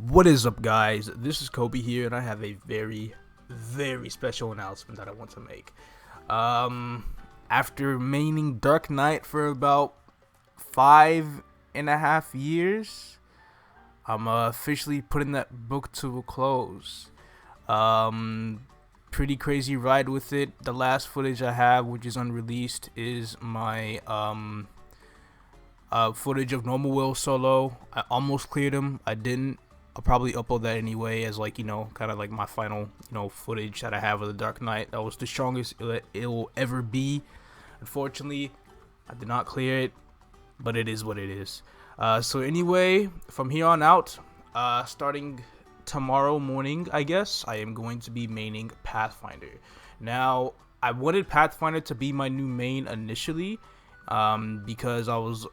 What is up, guys? This is Kobe here, and I have a very special announcement that I want to make. After maining Dark Knight for about 5.5 years, I'm officially putting that book to a close. Pretty crazy ride with it. The last footage I have, which is unreleased, is my footage of Normal Will solo. I almost cleared him. I didn't. I'll probably upload that anyway as kind of like my final, footage that I have of the Dark Knight. That was the strongest it will ever be. Unfortunately, I did not clear it, but it is what it is. So anyway, from here on out, starting tomorrow morning, I guess, I am going to be maining Pathfinder. Now, I wanted Pathfinder to be my new main initially, because I was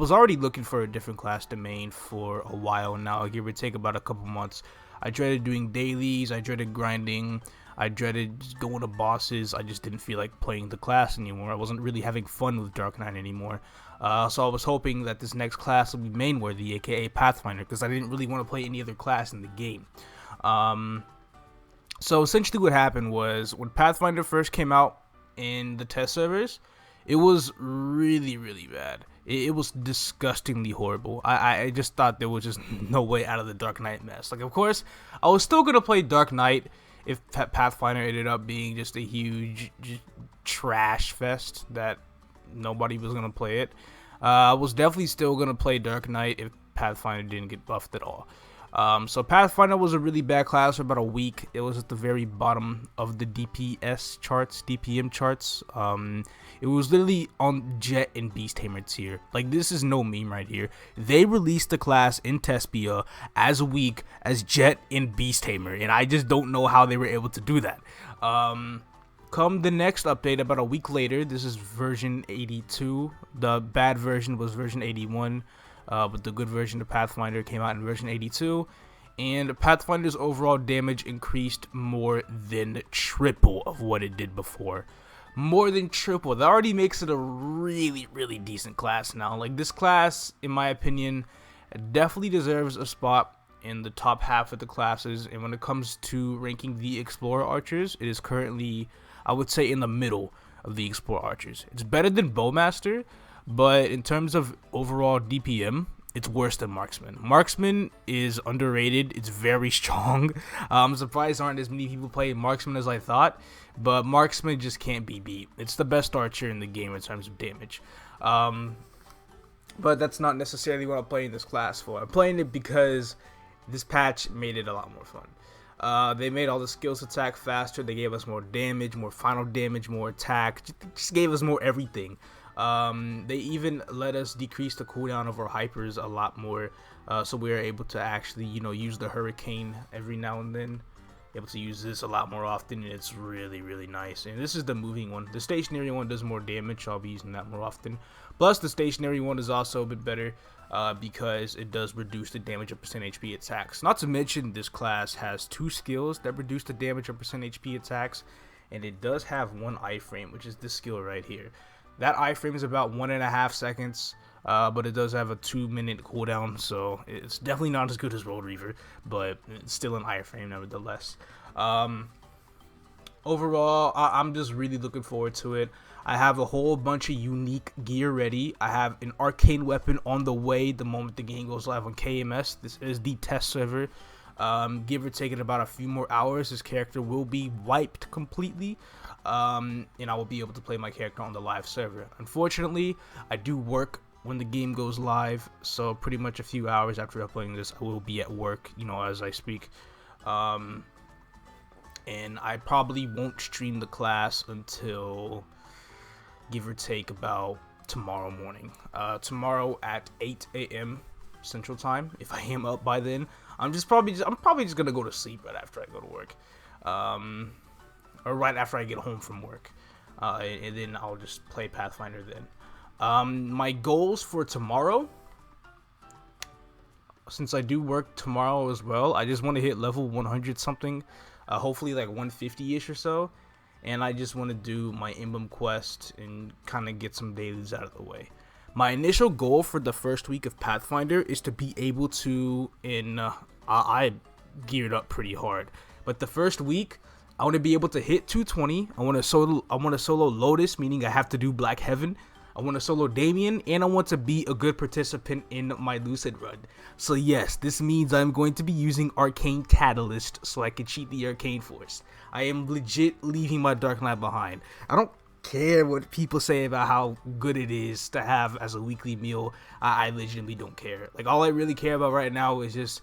already looking for a different class to main for a while now, give or take about a couple months. I dreaded doing dailies, I dreaded grinding, I dreaded just going to bosses. I just didn't feel like playing the class anymore. I wasn't really having fun with Dark Knight anymore. So I was hoping that this next class would be main worthy, aka Pathfinder, because I didn't really want to play any other class in the game. So essentially what happened was, when Pathfinder first came out in the test servers, it was really bad. It was disgustingly horrible. I just thought there was just no way out of the Dark Knight mess. Like, of course, I was still going to play Dark Knight if Pathfinder ended up being just a huge trash fest that nobody was going to play it. I was definitely still going to play Dark Knight if Pathfinder didn't get buffed at all. So Pathfinder was a really bad class for about a week. It was at the very bottom of the DPM charts. It was literally on Jet and Beast Tamer tier. Like, this is no meme right here. They released the class in Tespia as weak as Jet and Beast Tamer, and I just don't know how they were able to do that. Come the next update about a week later, this is version 82. The bad version was version 81. But the good version of Pathfinder came out in version 82, and Pathfinder's overall damage increased more than triple of what it did before. More than triple. That already makes it a really decent class now. Like, this class, in my opinion, definitely deserves a spot in the top half of the classes, and when it comes to ranking the Explorer Archers, it is currently, I would say, in the middle of the Explorer Archers. It's better than Bowmaster, but in terms of overall DPM, it's worse than Marksman. Marksman is underrated. It's very strong. I'm surprised there aren't as many people playing Marksman as I thought, but Marksman just can't be beat. It's the best archer in the game in terms of damage. But that's not necessarily what I'm playing this class for. I'm playing it because this patch made it a lot more fun. They made all the skills attack faster. They gave us more damage, more final damage, more attack. Just gave us more everything. They even let us decrease the cooldown of our hypers a lot more, so we are able to actually, use the hurricane every now and then. Able to use this a lot more often, and it's really nice. And this is the moving one. The stationary one does more damage, so I'll be using that more often. Plus, the stationary one is also a bit better, because it does reduce the damage of percent HP attacks. Not to mention, this class has 2 skills that reduce the damage of percent HP attacks, and it does have 1 iframe, which is this skill right here. That iframe is about 1.5 seconds, but it does have a 2-minute cooldown, so it's definitely not as good as Road Reaver, but it's still an iframe nevertheless. Overall, I'm just really looking forward to it. I have a whole bunch of unique gear ready. I have an arcane weapon on the way the moment the game goes live on KMS. This is the test server. Give or take it about a few more hours, this character will be wiped completely, and I will be able to play my character on the live server. Unfortunately, I do work when the game goes live, so pretty much a few hours after uploading this, I will be at work, as I speak. And I probably won't stream the class until, give or take, about tomorrow morning. Tomorrow at 8 a.m. Central Time, if I am up by then. I'm probably just gonna go to sleep right after I go to work, or right after I get home from work, and then I'll just play Pathfinder then. My goals for tomorrow, since I do work tomorrow as well, I just want to hit level 100 something, hopefully like 150-ish or so, and I just want to do my emblem quest and kind of get some dailies out of the way. My initial goal for the first week of Pathfinder is to be able to, in I geared up pretty hard. But the first week, I want to be able to hit 220. I want to solo Lotus, meaning I have to do Black Heaven. I want to solo Damien, and I want to be a good participant in my Lucid run. So yes, this means I'm going to be using Arcane Catalyst so I can cheat the Arcane Force. I am legit leaving my Dark Knight behind. I don't care what people say about how good it is to have as a weekly meal. I legitimately don't care. Like, all I really care about right now is just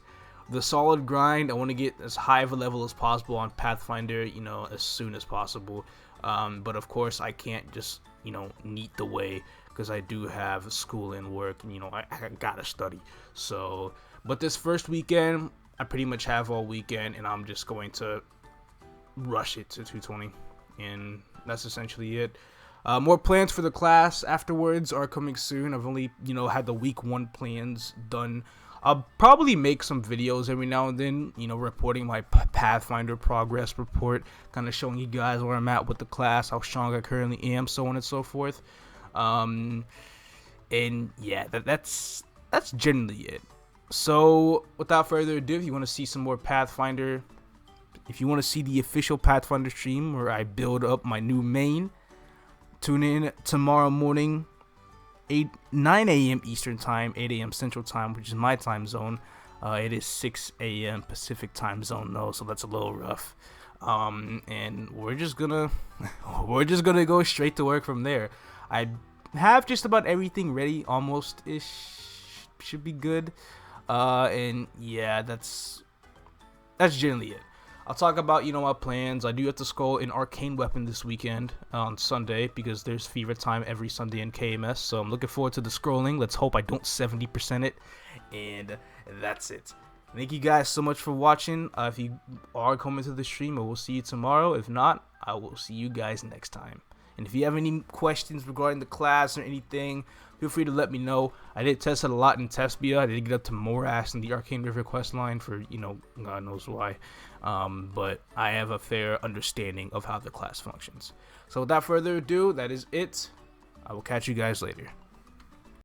the solid grind. I want to get as high of a level as possible on Pathfinder, you know, as soon as possible. But of course, I can't just, you know, neat the way, because I do have school and work, and, you know, I gotta study. So, but this first weekend, I pretty much have all weekend, and I'm just going to rush it to 220, and that's essentially it. More plans for the class afterwards are coming soon. I've only, you know, had the week 1 plans done. I'll probably make some videos every now and then, you know, reporting my Pathfinder progress report, kind of showing you guys where I'm at with the class, how strong I currently am, so on and so forth. And yeah, that's generally it. So without further ado, if you want to see some more Pathfinder, if you want to see the official Pathfinder stream where I build up my new main, tune in tomorrow morning, 9 a.m. Eastern Time, 8 a.m. Central Time, which is my time zone. It is 6 a.m. Pacific Time zone though, so that's a little rough. And we're just gonna go straight to work from there. I have just about everything ready, almost ish. Should be good. And yeah, that's generally it. I'll talk about, you know, my plans. I do have to skull an arcane weapon this weekend on Sunday, because there's fever time every Sunday in KMS. So I'm looking forward to the scrolling. Let's hope I don't 70% it. And that's it. Thank you guys so much for watching. If you are coming to the stream, I will see you tomorrow. If not, I will see you guys next time. And if you have any questions regarding the class or anything, feel free to let me know. I did test it a lot in Tespia. I did get up to Morass in the Arcane River quest line for, you know, God knows why. But I have a fair understanding of how the class functions. So without further ado, that is it. I will catch you guys later.